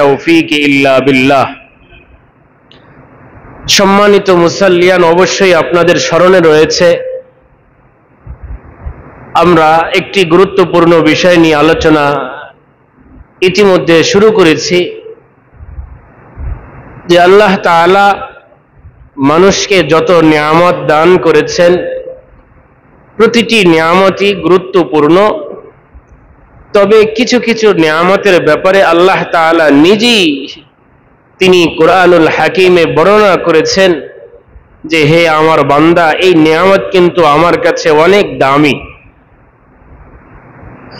তৌফিক ইল্লা বিল্লাহ। সম্মানিত মুসাল্লিয়ান, অবশ্যই আপনাদের স্মরণে রয়েছে আমরা একটি গুরুত্বপূর্ণ বিষয় নিয়ে আলোচনা ইতিমধ্যে শুরু করেছি যে আল্লাহ তাআলা মানুষকে যত নিয়ামত দান করেছেন প্রতিটি নিয়ামতই গুরুত্বপূর্ণ। তবে কিছু কিছু নিয়ামতের ব্যাপারে আল্লাহ তাআলা নিজেই তিনি কুরআনুল হাকিমে বর্ণনা করেছেন যে হে আমার বান্দা, এই নিয়ামত কিন্তু আমার কাছে অনেক দামি।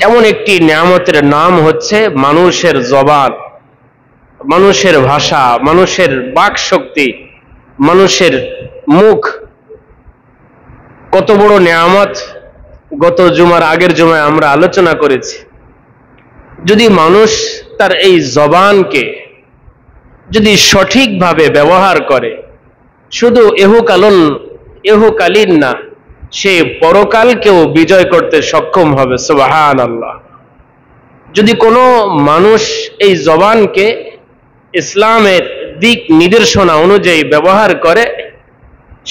এমন একটি নিয়ামতের নাম হচ্ছে মানুষের জবান, মানুষের ভাষা, মানুষের বাক শক্তি, মানুষের মুখ। কত বড় নিয়ামত গত জুমার আগের জুমায় আমরা আলোচনা করেছি। যদি মানুষ তার এই জবানকে যদি সঠিকভাবে ব্যবহার করে, শুধু এহকালীন না, সে পরকালকেও বিজয় করতে সক্ষম হবে। সুবহানাল্লাহ। যদি কোনো মানুষ এই জবানকে ইসলামের দিক নির্দেশনা অনুযায়ী ব্যবহার করে,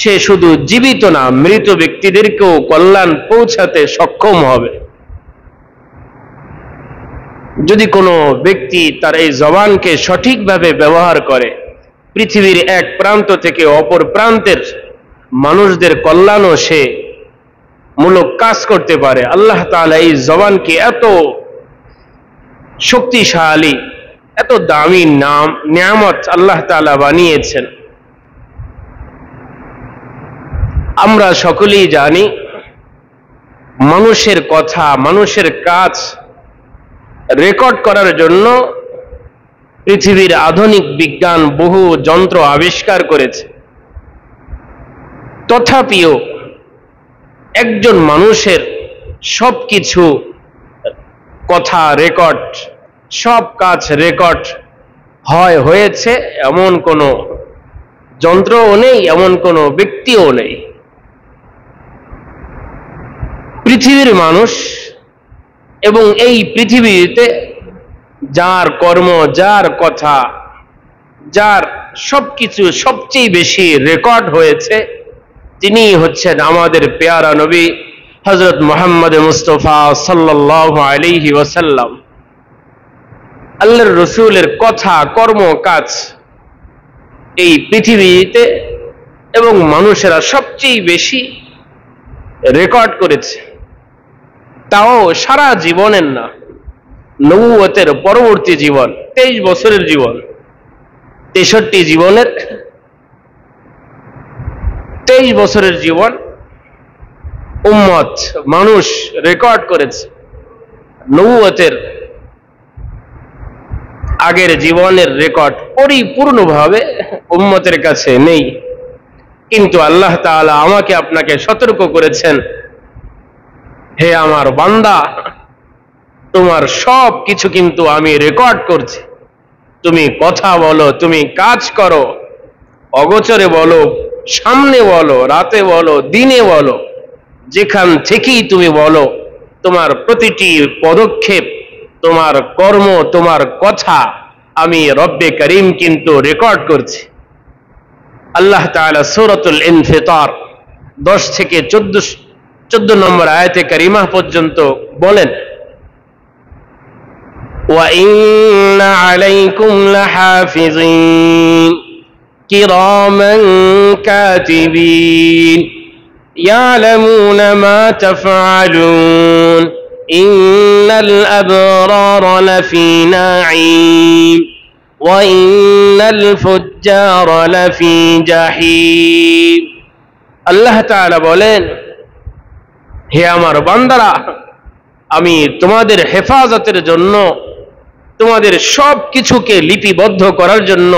সে শুধু জীবিত না, মৃত ব্যক্তিদেরকেও কল্যাণ পৌঁছাতে সক্ষম হবে। যদি কোনো ব্যক্তি তার এই জবানকে সঠিকভাবে ব্যবহার করে, পৃথিবীর এক প্রান্ত থেকে অপর প্রান্তের মানুষদের কল্যাণও সে মূলক কাজ করতে পারে। আল্লাহ তাআলা এই জবানকে এত শক্তিশালী, এত দামি নিয়ামত আল্লাহ তাআলা বানিয়েছেন। আমরা সকলেই জানি মানুষের কথা, মানুষের কাজ রেকর্ড করার জন্য পৃথিবীর আধুনিক বিজ্ঞান বহু যন্ত্র আবিষ্কার করেছে। তথাপিও একজন মানুষের সবকিছু কথা রেকর্ড, সব কাজ রেকর্ড হয়েছে এমন কোনো যন্ত্রও নেই, এমন কোনো ব্যক্তিও নেই। পৃথিবীর মানুষ এবং এই পৃথিবীতে যার কর্ম, যার কথা, যার সবকিছু সবচেয়ে বেশি রেকর্ড হয়েছে, তিনি হচ্ছেন আমাদের পেয়ারা নবী হযরত মুহাম্মদ মুস্তাফা সাল্লাল্লাহু আলাইহি ওয়াসাল্লাম। আল্লাহর রাসূলের কথা, কর্ম, কাজ এই পৃথিবীতে এবং মানুষেরা সবচেয়ে বেশি রেকর্ড করেছে। তাও সারা জীবনের না, নবুয়তের পরবর্তী জীবন, 23 বছরের জীবন, 63 জীবনের 23 বছরের জীবন উম্মত মানুষ রেকর্ড করেছে। নবুয়তের আগের জীবনের রেকর্ড পরিপূর্ণভাবে উম্মতের কাছে নেই। কিন্তু আল্লাহ তাআলা আমাকে আপনাকে সতর্ক করেছেন, হে আমার বান্দা, তোমার সব কিছু কিন্তু আমি রেকর্ড করছি। তুমি কথা বলো, তুমি কাজ করো, অগোচরে বলো, সামনে বলো, রাতে বলো, দিনে বলো, যেখান থেকেই তুমি বলো, তোমার প্রতিটি পদক্ষেপ, তোমার কর্ম, তোমার কথা আমি রব্বে করিম কিন্তু রেকর্ড করছি। আল্লাহ তাআলা সূরাতুল ইনফিতার 10 থেকে 14 নম্বর আয়াতে কারিমা পর্যন্ত বলেন, وَإِنَّ عَلَيْكُمْ لَحَافِظِينَ كِرَامًا كَاتِبِينَ يَعْلَمُونَ مَا تَفْعَلُونَ إِنَّ الْأَبْرَارَ لَفِي نَعِيمٍ وَإِنَّ الْفُجَّارَ لَفِي جَحِيمٍ। আল্লাহ তাআলা বলেন, হে আমার বান্দারা, আমি তোমাদের হেফাজতের জন্য, তোমাদের সব কিছুকে লিপিবদ্ধ করার জন্য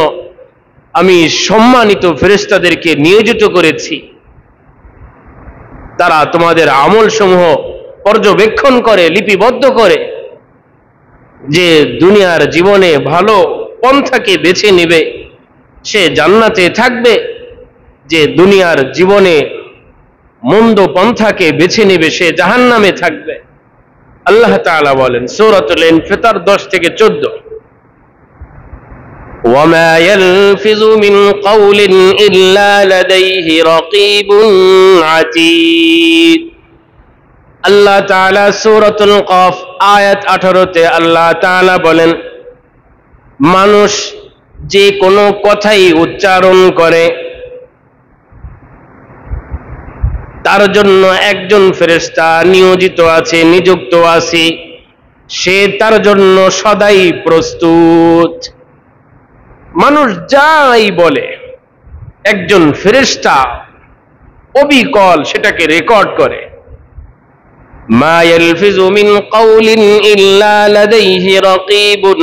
আমি সম্মানিত ফেরেশতাদেরকে নিয়োজিত করেছি। তারা তোমাদের আমলসমূহ পর্যবেক্ষণ করে, লিপিবদ্ধ করে, যে দুনিয়ার জীবনে ভালো পন্থাকে বেছে নেবে সে জান্নাতে থাকবে, যে দুনিয়ার জীবনে মন্দ পন্থাকে বেছে নেবে সে জাহান্নামে থাকবে। আল্লাহ তাআলা বলেন সূরাতুল ইনফিতার 10 থেকে 14। وما يلفظ من قول إلا لديه رقيب عتيد আল্লাহ তাআলা সূরাতুল কফ আয়াত 18 তে আল্লাহ তাআলা বলেন, মানুষ যে কোনো কথাই উচ্চারণ করে তার জন্য একজন ফেরেশতা নিয়োজিত আছে, নিযুক্ত আছে, সে তার জন্য সদাই প্রস্তুত। মানুষ যাই বলে একজন ফেরেশতা অবিকল সেটাকে রেকর্ড করে। মা ইয়ালফিজু মিন কাউলিন ইল্লা লাদাইহি রাকীবুন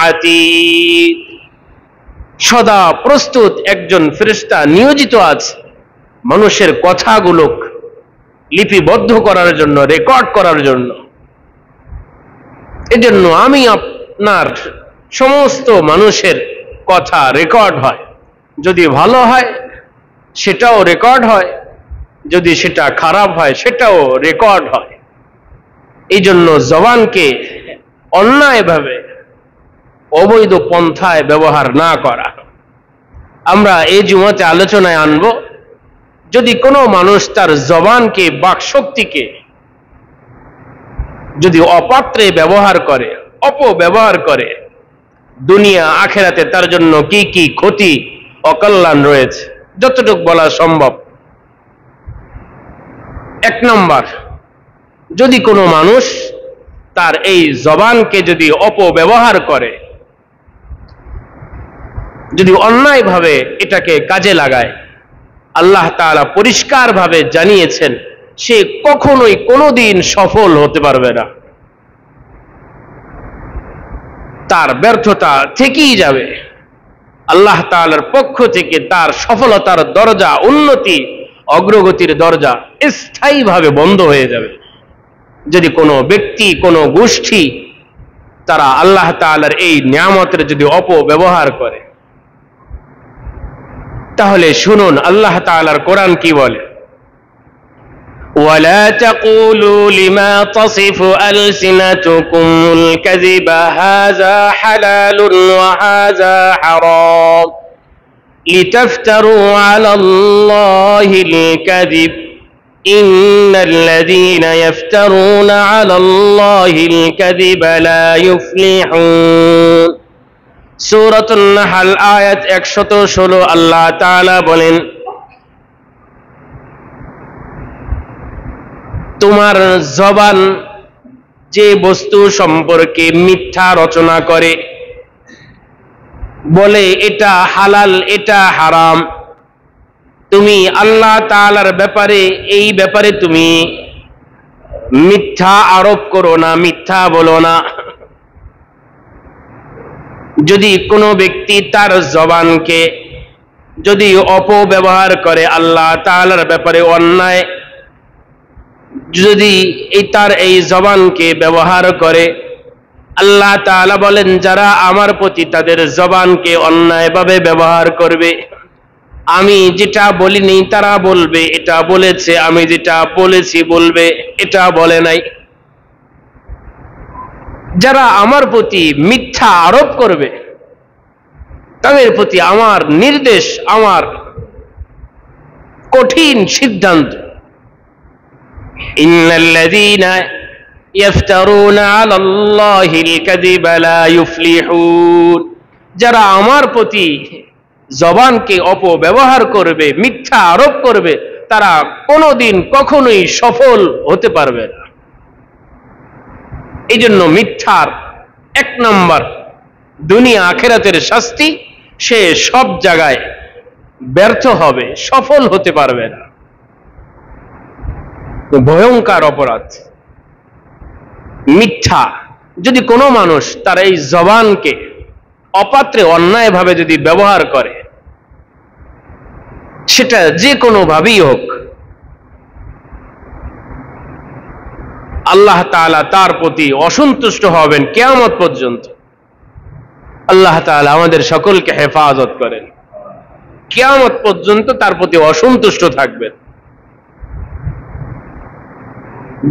আতীদ, সদা প্রস্তুত একজন ফেরেশতা নিয়োজিত আছে মানুষের কথাগুলো লিপিবদ্ধ করার জন্য, রেকর্ড করার জন্য। এজন্য আমি আপনার সমস্ত মানুষের কথা রেকর্ড হয়, যদি ভালো হয় সেটাও রেকর্ড হয়, যদি সেটা খারাপ হয় সেটাও রেকর্ড হয়। এই জন্য জবানকে অন্যায়ভাবে অবৈধ পন্থায় ব্যবহার না করা। আমরা এই জুমাতে আলোচনায় আনব, যদি কোনো মানুষ তার জবানকে, বাকশক্তিকে যদি অপাত্রে ব্যবহার করে, অপব্যবহার করে, দুনিয়া আখেরাতে তার জন্য কি কি ক্ষতি অকল্যাণ রয়েছে, যতটুকু বলা সম্ভব। এক নম্বর, যদি কোনো মানুষ তার এই জবানকে যদি অপব্যবহার করে, যদি অন্যায়ভাবে এটাকে কাজে লাগায়, আল্লাহ তাআলা পরিষ্কারভাবে জানিয়েছেন সে কখনোই কোনোদিন সফল হতে পারবে না, তার ব্যর্থতা থেকেই যাবে। আল্লাহ তাআলার পক্ষ থেকে তার সফলতার দরজা, উন্নতি, অগ্রগতির দরজা স্থায়ীভাবে বন্ধ হয়ে যাবে। যদি কোনো ব্যক্তি, কোনো গোষ্ঠী তারা আল্লাহ তাআলার এই নিয়ামতের যদি অপব্যবহার করে, তাহলে শুনুন আল্লাহ তাআলার কোরআন কি বলে, ولا تقولوا لما تصف ألسنتكم الكذب هذا حلال وهذا حرام لتفتروا على الله الكذب إن الذين يفترون على الله الكذب لا يفلحون সূরাতুন নাহল আয়াত 116 আল্লাহ তাআলা বলেন, তোমার জবান যে বস্তু সম্পর্কে মিথ্যা রচনা করে, বলে এটা হালাল, এটা হারাম, তুমি আল্লাহ তাআলার ব্যাপারে, এই ব্যাপারে তুমি মিথ্যা আরোপ করো না, মিথ্যা বলো না। যদি কোনো ব্যক্তি তার জবানকে যদি অপব্যবহার করে, আল্লাহ তাআলার ব্যাপারে অন্যায় যদি তার এই জবানকে ব্যবহার করে, আল্লাহ তাআলা বলেন যারা আমার প্রতি তাদের জবানকে অন্যায়ভাবে ব্যবহার করবে, আমি যেটা বলিনি তারা বলবে এটা বলেছে, আমি যেটা বলেছি বলবে এটা বলে নাই। যারা আমার প্রতি মিথ্যা আরোপ করবে তাদের প্রতি আমার নির্দেশ, আমার কঠিন সিদ্ধান্ত, ইন্নাল্লাযীনা ইফতারুনা আলাল্লাহিল কাযিবা লা ইউফলিহুন, যারা আমার প্রতি জবানকে অপব্যবহার করবে, মিথ্যা আরোপ করবে, তারা কোনোদিন কখনোই সফল হতে পারবে না। এই জন্য মিথ্যার এক নম্বর দুনিয়া আখিরাতের শাস্তি, সে সব জায়গায় ব্যর্থ হবে, সফল হতে পারবে না। ভয়ঙ্কর অপরাধ মিথ্যা। যদি কোনো মানুষ তার এই জবানকে অপাত্রে অন্যায়ভাবে যদি ব্যবহার করে, সেটা যে কোনো ভাবেই হোক, আল্লাহ তাআলা তার প্রতি অসন্তুষ্ট হবেন কিয়ামত পর্যন্ত। আল্লাহ তাআলা আমাদের সকলকে হেফাজত করেন, কিয়ামত পর্যন্ত তার প্রতি অসন্তুষ্ট থাকবেন।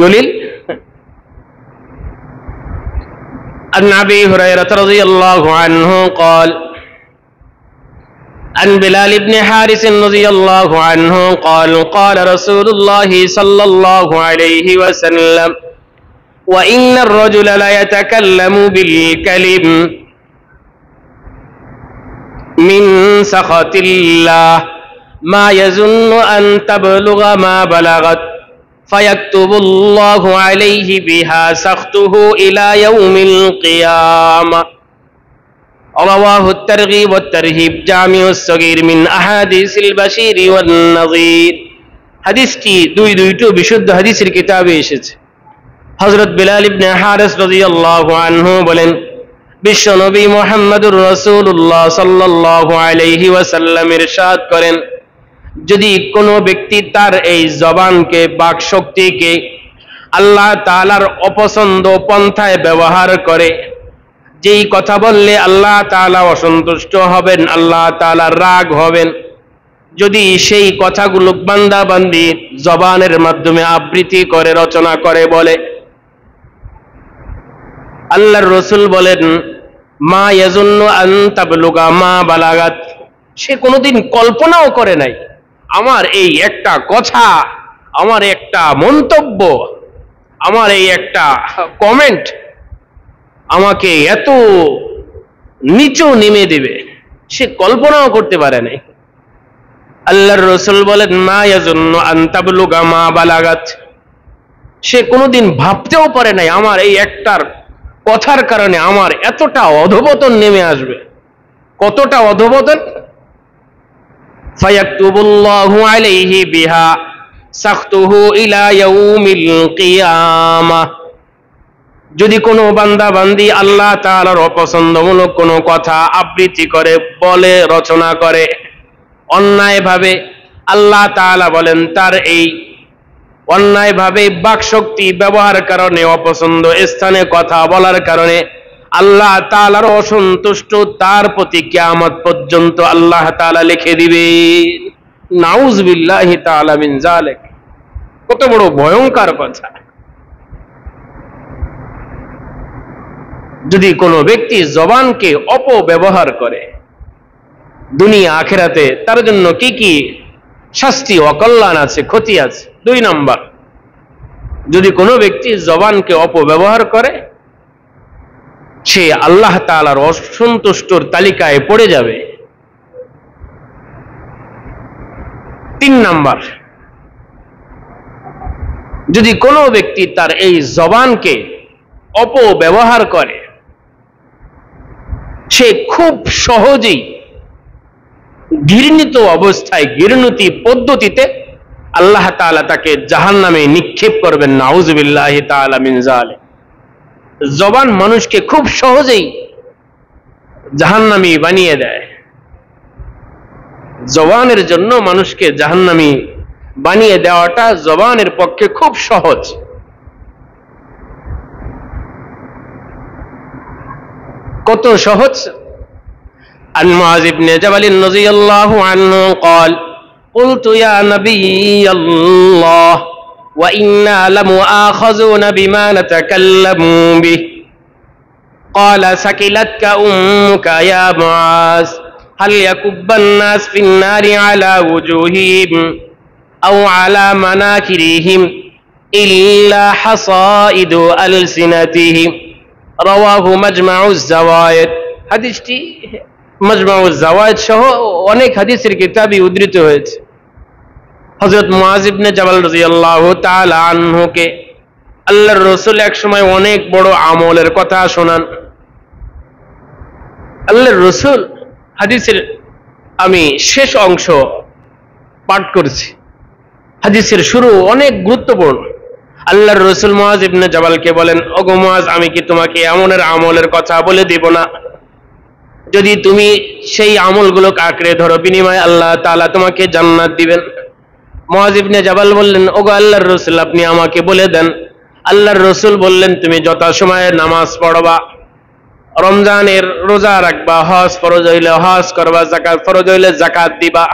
দলিল, عن أبي هريرة رضي الله عنه قال عن بلال بن حارث رضي الله عنه قال قال رسول الله صلى الله عليه وسلم وإن الرجل لا يتكلم بالكلم من سخط الله ما يظن أن تبلغ ما بلغت فيكتب الله عليه بها سخطه إلى يوم القيامة رواه الترغيب والترهيب جامع الصغير من أحاديث البشير والنظير হাদিসটি দুইটো বিশুদ্ধ হাদিসের কিতাবে এসেছে। হযরত বিলাল ইবনে হারিস রাদিয়াল্লাহু আনহু বলেন, বিশ্বনবী মুহাম্মদুর রাসূলুল্লাহ সাল্লাল্লাহু আলাইহি ওয়াসাল্লাম ইরশাদ করেন, যদি কোনো ব্যক্তি তার এই জবানকে, বাক শক্তিকে আল্লাহ তাআলার অপছন্দ পন্থায় ব্যবহার করে, যেই কথা বললে আল্লাহ তাআলা অসন্তুষ্ট হবেন, আল্লাহ তাআলা রাগ হবেন, যদি সেই কথাগুলো বান্দা বান্দি জবানের মাধ্যমে আবৃত্তি করে, রচনা করে বলে, আল্লাহর রাসূল বলেন, মা ইয়াজুন্নু আন তাবলুগা মা বালাগাত, সে কোনোদিন কল্পনাও করে নাই আমার এই একটা কথা, আমার একটা মন্তব্য, আমার এই একটা কমেন্ট আমাকে এত নিচু নেমে দেবে, সে কল্পনাও করতে পারে নাই। আল্লাহর রাসূল বলেন, মা ইয়াজুন্নু আন তাবলুগা মা বালাগাত, সে কোনোদিন ভাবতেও পারে নাই আমার এই একটার কথার কারণে আমার এতটা অধঃপতন নেমে আসবে। কতটা অধঃপতন? ফায়াকতুবুল্লাহু আলাইহি বিহা সাখতুহু ইলা ইয়াউমিল কিয়ামাহ, যদি কোনো বান্দা বান্দি আল্লাহ তাআলার অপছন্দমূলক কোনো কথা আবৃত্তি করে, বলে, রচনা করে অন্যায়ভাবে, আল্লাহ তাআলা বলেন তার এই অন্যায়ভাবে বাকশক্তি ব্যবহার কারণে, অপছন্দ স্থানে কথা বলার কারণে আল্লাহ তাআলার অসন্তুষ্ট তার প্রতি কিয়ামত পর্যন্ত আল্লাহ তাআলা লিখে দিবেন। নাউযুবিল্লাহি তাআলা মিন যালিক। কত বড় ভয়ঙ্কর কথা! যদি কোনো ব্যক্তি জবানকে অপব্যবহার করে, দুনিয়া আখিরাতে তার জন্য কি কি শাস্তি, অকল্যাণ আছে, ক্ষতি আছে। 2 নাম্বার, যদি কোনো ব্যক্তি জবানকে অপব্যবহার করে, সে আল্লাহ তাআলার অসন্তুষ্টর তালিকায় পড়ে যাবে। 3 নাম্বার, যদি কোনো ব্যক্তি তার এই জবানকে অপব্যবহার করে, সে খুব সহজেই ঘৃণিত অবস্থায়, ঘৃণিত পদ্ধতিতে আল্লাহ তাআলা তাকে জাহান্নামে নিক্ষেপ করবেন। নাউযুবিল্লাহি তাআলা মিন যালিক। জবান মানুষকে খুব সহজেই জাহান্নামী বানিয়ে দেয়। জবানের জন্য মানুষকে জাহান্নামী বানিয়ে দেওয়াটা জবানের পক্ষে খুব সহজ। কত সহজ! عن معاذ بن جبل رضي الله عنه قال قلت يا نبي الله وإنا لمؤاخذون بما نتكلم به قال ثقلتك أمك يا معاذ هل يكب الناس في النار على وجوههم أو على مناكرهم إلا حصائد ألسنتهم رواه مجمع الزوائد। হাদিসটি মাজমাউজ জাওয়ায়েদ সহ অনেক হাদিসের কিতাবে উদ্ধৃত হয়েছে। হযরত মুআয ইবনে জাবাল রাদিয়াল্লাহু তাআলা আনহুকে আল্লাহর রাসূল এক সময় অনেক বড় আমলের কথা শোনান। আল্লাহর রাসূল, হাদিসের আমি শেষ অংশ পাঠ করছি, হাদিসের শুরু অনেক গুরুত্বপূর্ণ। আল্লাহর রাসূল মুআয ইবনে জাবালকে বলেন, ওগো মুআয, আমি কি তোমাকে এমনের আমলের কথা বলে দেব না? যদি তুমি সেই আমলগুলো আঁকড়ে ধরো, বিনিময়ে আল্লাহ তাআলা তোমাকে জান্নাত দিবেন। মুআয ইবনে জাবাল বললেন, ওগো আল্লাহর রাসূল, আপনি আমাকে বলে দেন। আল্লাহর রাসূল বললেন, তুমি যথাসময়ে নামাজ পড়বা, রমজানের রোজা রাখবা, হজ ফরজ হইলে হজ করবা, যাকাত ফরজ হইলে যাকাত দিবা,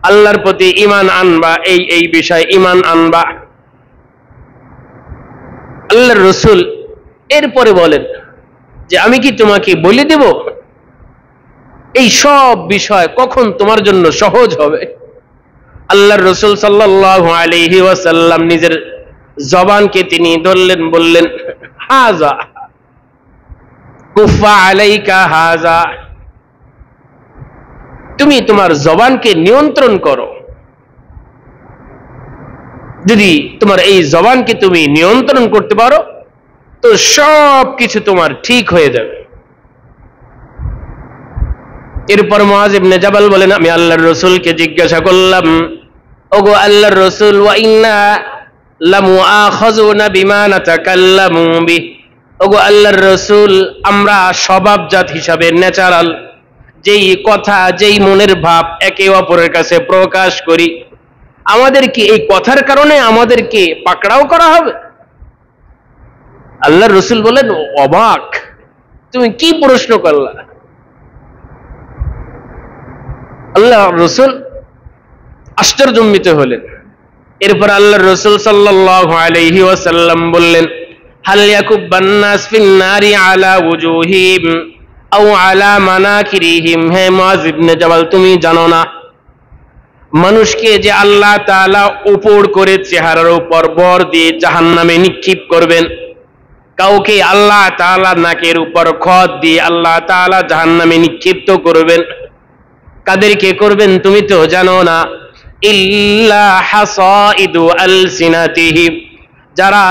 আল্লাহর প্রতি ঈমান আনবা, এই বিষয়ে ঈমান আনবা। আল্লাহর রাসূল এরপরে বলেন যে, আমি কি তোমাকে বলে দেব এই সব বিষয় কখন তোমার জন্য সহজ হবে? আল্লাহর রাসূল সাল্লাল্লাহু আলাইহি ওয়াসাল্লাম নিজের জবানকে তিনি ধরলেন, বললেন হাযা কুফা আলাইকা হাযা, তুমি তোমার জবানকে নিয়ন্ত্রণ করো। যদি তোমার এই জবানকে তুমি নিয়ন্ত্রণ করতে পারো তো সব কিছু তোমার ঠিক হয়ে যাবে। এরপর মুআয ইবনে জাবাল বলেন, আমি আল্লাহর রাসূলকে জিজ্ঞাসা করলাম, ওগো আল্লাহর রাসূল, ওয়া ইন্না লামুআখাযুনা বিমা নাতাকাল্লামু বিহি, ওগো আল্লাহর রাসূল, আমরা স্বভাবজাত হিসাবে ন্যাচারাল যেই কথা, যেই মনের ভাব একে অপরের কাছে প্রকাশ করি, আমাদের কি এই কথার কারণে আমাদেরকে পাকড়াও করা হবে? আল্লাহর রাসূল বলেন, অবাক, তুমি কি প্রশ্ন করলা? আল্লাহর রাসূল আশ্চর্যান্বিত হলেন। এরপর আল্লাহর রাসূল সাল্লাল্লাহু আলাইহি ওয়াসাল্লাম বললেন, হাল ইয়াকুব্বান নাস ফিন নারি আলা ওয়ুজুহিম আও আলা মানাকিরিহিম, হে মুআয ইবনে জাবাল, তুমি জানো না মানুষকে যে আল্লাহ তাআলা উপর করে চেহারার উপর বর দিয়ে জাহান্নামে নিক্ষেপ করবেন, কাউকে আল্লাহ তাআলা নাকের উপর খত দিয়ে আল্লাহ তাআলা জাহান্নামে নিক্ষিপ্ত করবেন। কাদেরকে করবেন তুমি তো জানো না? ইল্লা হাসাইদু আলসিনাতিহিম, যারা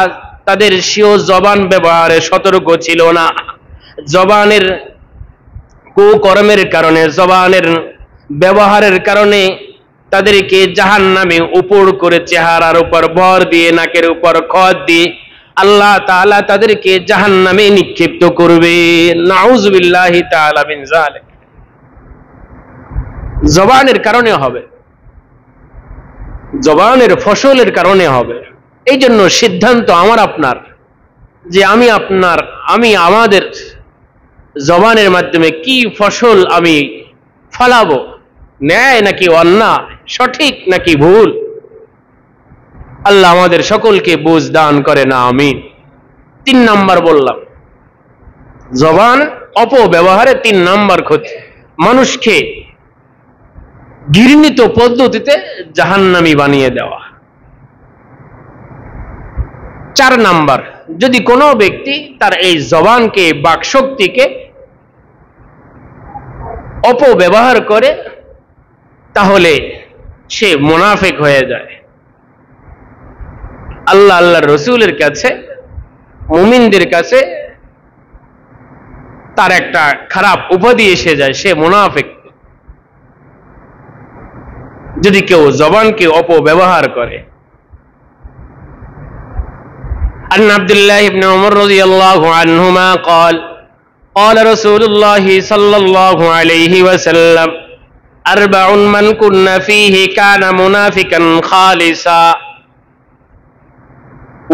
তাদের স্বীয় জবান ব্যবহারে সতর্ক ছিল না, জবানের কুকর্মের কারণে, জবানের ব্যবহারের কারণে তাদেরকে জাহান্নামে উপর করে চেহারার উপর ভর দিয়ে নাকের উপর খত দিয়ে আল্লাহ তাআলা তাদেরকে জাহান্নামে নিক্ষিপ্ত করবে। নাউযুবিল্লাহি তাআলা মিন যালিক। জবানের কারণে হবে, জবানের ফসলের কারণে হবে। এই জন্য সিদ্ধান্ত আমার আপনার, যে আমি আমাদের জবানের মাধ্যমে কি ফসল আমি ফলাবো, ন্যায় নাকি অন্যায়, সঠিক নাকি ভুল। আল্লাহ আমাদের সকলকে বুঝ দান করে না, আমিন। 3 নাম্বার বললাম, জবান অপব্যবহারে 3 নাম্বার ক্ষতি, মানুষকে ঘৃণিত পদ্ধতিতে জাহান্নামী বানিয়ে দেওয়া। 4 নাম্বার, যদি কোনো ব্যক্তি তার এই জবানকে, বাকশক্তিকে অপব্যবহার করে তাহলে সে মুনাফিক হয়ে যায়। আল্লাহর রাসূলের কাছে, মুমিনদের কাছে তার একটা খারাপ উপাধি এসে যায়, সে মুনাফিক। যদি কেউ জবানকে অপব্যবহার করে। عن عبد الله بن عمر رضي الله عنهما قال قال رسول الله صلى الله عليه وسلم 4 من كن فيه كان منافقا خالصا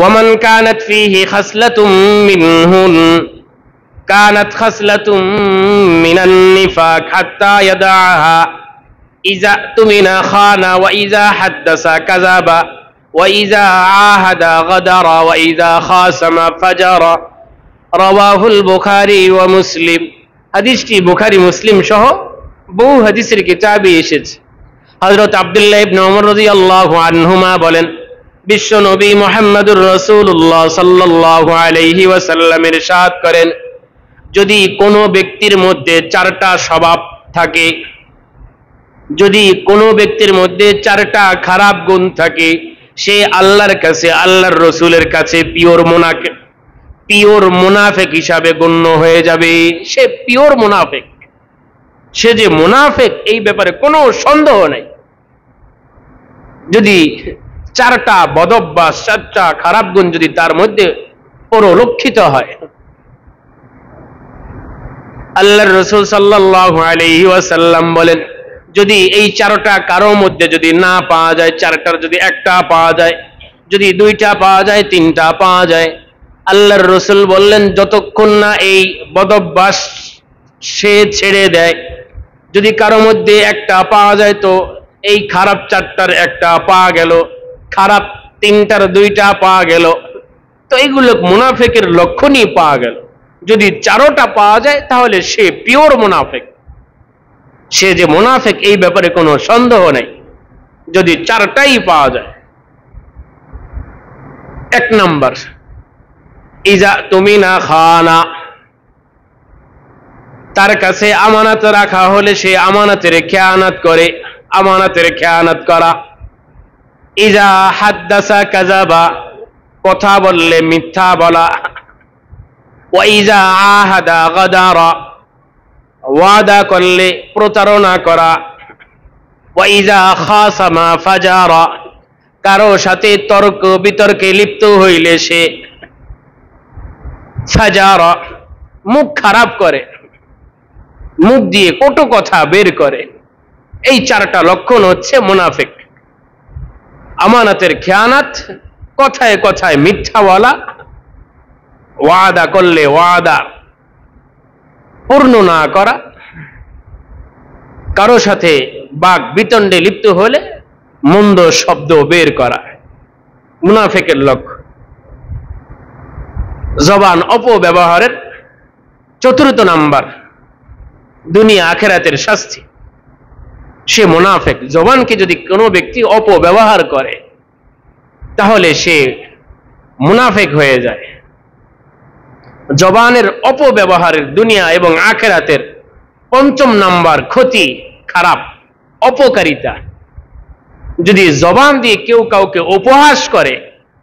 ومن كانت فيه خصلة منهن كانت خصلة من النفاق حتى يدعها إذا اؤتمن خان وإذا حدث كذب وإذا عاهد غدر وإذا خاصم فجر رواه البخاري ومسلم। হাদিসটি বুখারী মুসলিম সহ বহু হাদিসের কিতাবে এসেছে। হযরত আব্দুল্লাহ ইবনে ওমর রাদিয়াল্লাহু আনহুমা বলেন, বিশ্ব নবী মুহাম্মদুর রাসূলুল্লাহ সাল্লাল্লাহু আলাইহি ওয়াসাল্লাম ইরশাদ করেন, যদি কোনো ব্যক্তির মধ্যে 4টা স্বভাব থাকে, যদি কোনো ব্যক্তির মধ্যে 4টা খারাপ গুণ থাকে, সে আল্লাহর কাছে, আল্লাহর রাসূলের কাছে পিওর মুনাফিক হিসাবে গণ্য হয়ে যাবে। সে পিওর মুনাফিক, সে যে মুনাফিক এই ব্যাপারে কোনো সন্দেহ নেই। যদি 4টা বদঅভ্যাস, 4টা খারাপ গুণ যদি তার মধ্যে পরিলক্ষিত হয়, আল্লাহর রাসূল সাল্লাল্লাহু আলাইহি ওয়াসাল্লাম বলেন, যদি এই 4টা কারোর মধ্যে যদি না পাওয়া যায়, 4টার যদি একটা পাওয়া যায়, যদি 2টা পাওয়া যায়, 3টা পাওয়া যায়, আল্লাহর রাসূল বললেন যতক্ষণ না এই বদঅভ্যাস সে ছেড়ে দেয়, যদি কারোর মধ্যে একটা পাওয়া যায় তো এই খারাপ 4টার একটা পাওয়া গেল, খারাপ 3টার 2টা পাওয়া গেল, তো এইগুলো মুনাফিকের লক্ষণই পাওয়া গেল। যদি 4টা পাওয়া যায় তাহলে সে পিওর মুনাফিক। সে যে মুনাফিক এই ব্যাপারে কোনো সন্দেহ নেই, যদি চারটাই পাওয়া যায়। এক নাম্বার, ইজা তুমিনা খানা, তার কাছে আমানত রাখা হলে সে আমানতের খেয়ানত করে, আমানতের খেয়ানত করা। ইজা হাদ্দাসা কাযাবা, কথা বললে মিথ্যা বলা। ওয়া ইজা আহাদা গাদারা, ওয়াদা করলে প্রতারণা করা। ওয়া ইজা খাসামা ফাজারা, কারো সাথে তর্ক বিতর্কে লিপ্ত হইলে সে ফাজারা, মুখ খারাপ করে, মুখ দিয়ে কটু কথা বের করে। এই চারটা লক্ষণ হচ্ছে মুনাফিক। আমানতের খেয়ানত, কথায় কথায় মিথ্যা বলা, ওয়াদা করলে ওয়াদা পূর্ণ না করা, কারো সাথে বাক বিতণ্ডে লিপ্ত হলে মন্দ শব্দ বের করা, মুনাফিকের লক্ষ্য। জবান অপব্যবহারের চতুর্থ নাম্বার, দুনিয়া আখিরাতের শাস্তি। সে মুনাফিক। জবানকে যদি কোনো ব্যক্তি অপব্যবহার করে তাহলে সে মুনাফিক হয়ে যায়। জবানের অপব্যবহারের দুনিয়া এবং আখিরাতের পঞ্চম নাম্বার ক্ষতি, খারাপ, অপকারিতা। যদি জবান দিয়ে কেউ কাউকে উপহাস করে,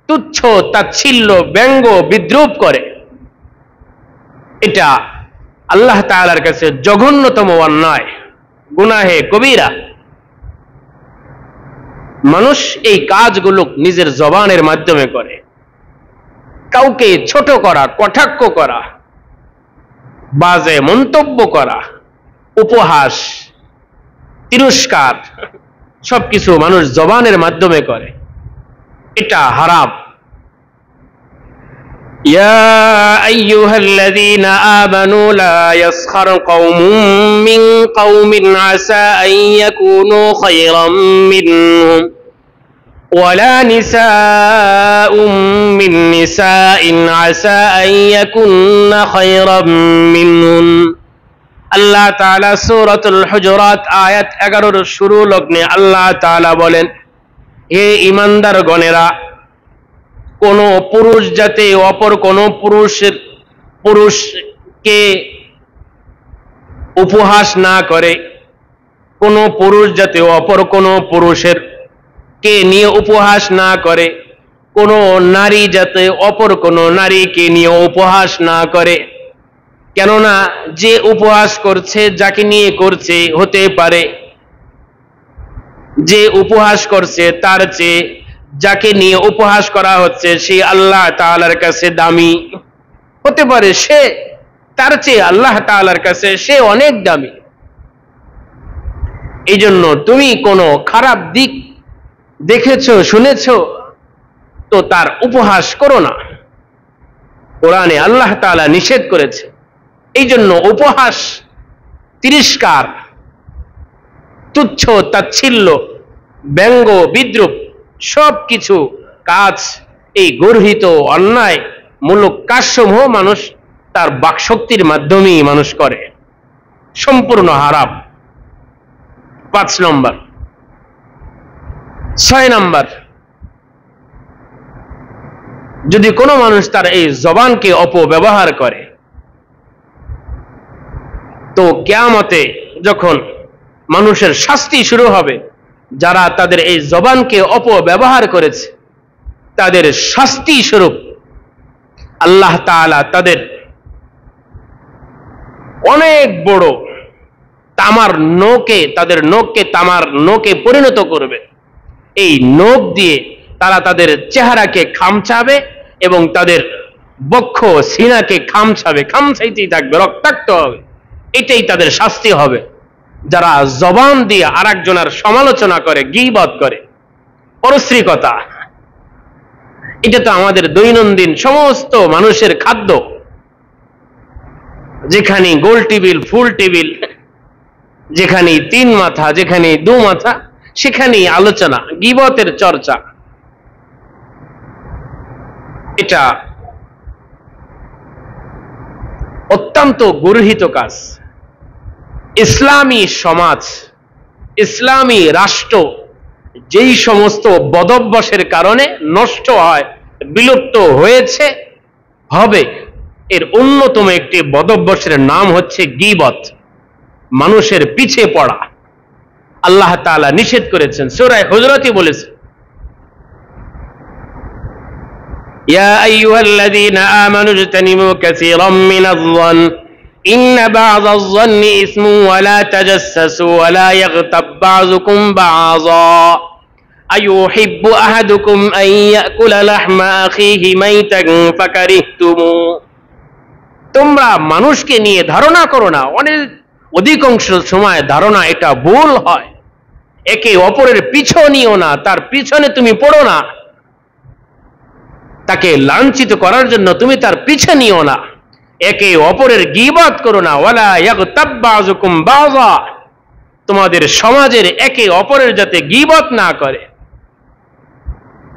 তুচ্ছ তাচ্ছিল্য ব্যঙ্গ বিদ্রুপ করে, এটা আল্লাহ তাআলার কাছে জঘন্যতম অন্যায়, গুনাহে কবিরা। মানুষ এই কাজগুলো নিজের জবানের মাধ্যমে করে। কাউকে ছোট করা, কটাক্ষ করা, বাজে মন্তব্য করা, উপহাস, তিরস্কার, সবকিছু মানুষ জবানের মাধ্যমে করে। এটা হারাম। ইয়া আইয়ুহাল্লাযীনা আমানু লা ইয়াসখার কওমুম মিন কওমিন আসা আন ইয়াকুনু খায়রাম মিনহুম ওয়ালা নিসাউম মিন নিসাইন আসা আন ইয়াকুননা খায়রাম মিনহুন। আল্লাহ তাআলা সূরাতুল হুজুরাত আয়াত 11 এর শুরু লগ্নে আল্লাহ তাআলা বলেন, হে ঈমানদার গণেরা, কোন পুরুষ যাতে অপর কোন পুরুষকে উপহাস না করে, কোন পুরুষ যাতে অপর কোন পুরুষের কে নিয়ে উপহাস না করে, কোন নারী যাতে অপর কোন নারীকে নিয়ে উপহাস না করে। কেননা যে উপহাস করছে, যাকে নিয়ে করছে, হতে পারে যে উপহাস করছে তার চেয়ে যাকে নিয়ে উপহাস করা হচ্ছে সে আল্লাহ তাআলার কাছে দামি হতে পারে, সে তার চেয়ে আল্লাহ তাআলার কাছে সে অনেক দামি। এই জন্য তুমি কোনো খারাপ দিক দেখেছো, শুনেছো, তো তার উপহাস করো না। কোরআনে আল্লাহ তাআলা নিষেধ করেছে। এই জন্য উপহাস, তিরস্কার, তুচ্ছ তাচ্ছিল্য, ব্যঙ্গ বিদ্রুপ সবকিছু কাজ, এই গর্হিত অন্যায় মূলক কাজসমূহ মানুষ তার বাকশক্তির মাধ্যমেই মানুষ করে, সম্পূর্ণ হারাম। 5 নম্বর। 6 নম্বর, যদি কোনো মানুষ তার এই জবানকে অপব্যবহার করে তো কিয়ামতে যখন মানুষের শাস্তি শুরু হবে, যারা তাদের এই জবানকে অপব্যবহার করেছে তাদের শাস্তি স্বরূপ আল্লাহ তাআলা তাদের অনেক বড় তামার নোকে, তাদের নোককে তামার নোকে পরিণত করবে। এই নোক দিয়ে তারা তাদের চেহারাকে খামচাবে এবং তাদের বক্ষ সিনাকে খামচাবে, খামচাইতেই থাকবে, রক্তাক্ত হবে। এটাই তাদের শাস্তি হবে। যারা জবান দিয়ে আরেকজনের সমালোচনা করে, গীবত করে, পরশ্রীকতা, এটা তো আমাদের দৈনন্দিন সমস্ত মানুষের খাদ্য। যেখানে গোল টেবিল, ফুল টেবিল, যেখানে 3 মাথা, যেখানে 2 মাথা, সেখানেই আলোচনা, গীবতের চর্চা। এটা অত্যন্ত গর্হিত কাজ। ইসলামী সমাজ, ইসলামী রাষ্ট্র যেই সমস্ত বদভ্যাসের কারণে নষ্ট হয়, বিলুপ্ত হয়েছে, হবে, এর অন্যতম একটি বদভ্যাসের নাম হচ্ছে গীবত, মানুষের পিছে পড়া। আল্লাহ তাআলা নিষেধ করেছেন, সূরা হুজরাতে বলেছেন, ইয়া আইয়ুহাল্লাযীনা আমানু ইজতানিবু কাসীরাম মিনায-যন্ন ইন্না বা'যায-যন্নি ইসমুন ওয়া লা তাজাসসাসু ওয়া লা ইয়াগতাব বা'যুকুম বা'যা আইয়ুহিব্বু আহাদুকুম আন ইয়াকুলা লাহমা আখিহি মাইতান ফাকারিহতুমু। তোমরা মানুষকে নিয়ে ধারণা করো না, অধিকাংশ সময় ধারণা এটা ভুল হয়। একে অপরের পিছু নিও না, তার পিছনে তুমি পড়ো না, তাকে লাঞ্ছিত করার জন্য তুমি তার পিছে নিও না, একে অপরের গীবত করো না। ওয়ালা ইয়াগতাব বাযুকুম বাযা, তোমাদের সমাজের একে অপরের যাতে গীবত না করে।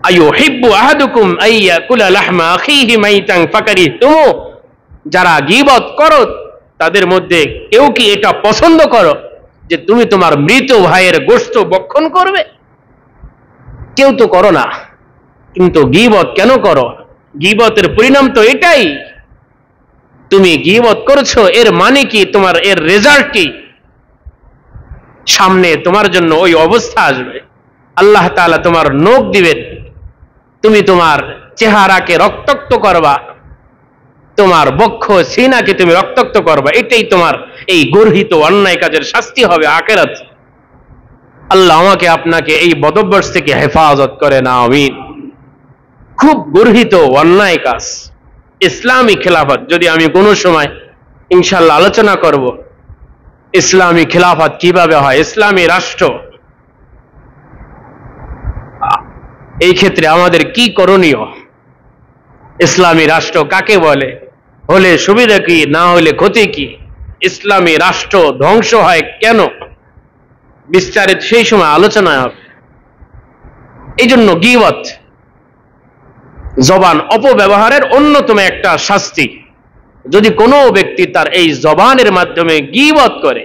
আইয়ুহিব্বু আহাদুকুম আইয়াকুলা লাহমা আখিহি মাইতান ফাকারিহতুমু, যারা গীবত করো তাদের মধ্যে কেউ কি এটা পছন্দ করো যে তুমি তোমার মৃত ভাইয়ের গোশত ভক্ষণ করবে? কেউ তো করো না, কিন্তু গীবত কেন করো? গীবতের পরিণাম তো এটাই, তুমি গীবত করছো, এর মানে কি, তোমার এর রেজাল্ট কি? সামনে তোমার জন্য ওই অবস্থা আসবে, আল্লাহ তাআলা তোমার নখ দিবেন, তুমি তোমার চেহারাকে রক্তাক্ত করবা, তোমার বক্ষ সিনাকে তুমি রক্তাক্ত করবা, এটাই তোমার এই গর্হিত অন্যায় কাজের শাস্তি হবে আখিরাত। আল্লাহ আমাকে আপনাকে এই বদভ্যাস থেকে হেফাজত করেন, আমিন। খুব গর্হিত অন্যায় কাজ ইসলামী খেলাফত, যদি আমি কোনো সময় ইনশাআল্লাহ আলোচনা করব ইসলামী খেলাফত কিভাবে হয়, ইসলামী রাষ্ট্র, এই ক্ষেত্রে আমাদের কি করণীয়, ইসলামী রাষ্ট্র কাকে বলে, হলে সুবিধা কি, না হলে ক্ষতি কি, ইসলামী রাষ্ট্র ধ্বংস হয় কেন, বিস্তারিত সেই সময় আলোচনা হবে। এই জন্য গীবত, জবান অপব্যবহারের অন্যতম একটা শাস্তি। যদি কোনো ব্যক্তি তার এই জবানের মাধ্যমে গীবত করে,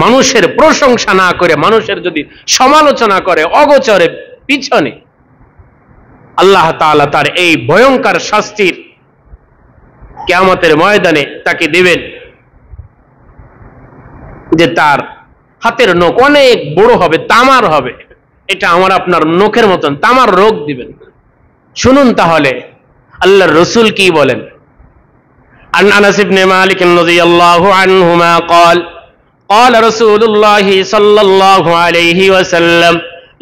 মানুষের প্রশংসা না করে মানুষের যদি সমালোচনা করে অগোচরে পিছনে, আল্লাহ তাআলা তার এই ভয়ঙ্কর শাস্তির কিয়ামতের ময়দানে তাকে দিবেন, যে তার হাতের নখ অনেক বড় হবে, তামার হবে, এটা আমার আপনার নখের মতন তামার রোগ দিবেন। শুনুন তাহলে আল্লাহর রাসূল কি বলেন। আন আনাস ইবনে মালিক রাদিয়াল্লাহু আনহুমা قال قال رسول الله صلى الله عليه وسلم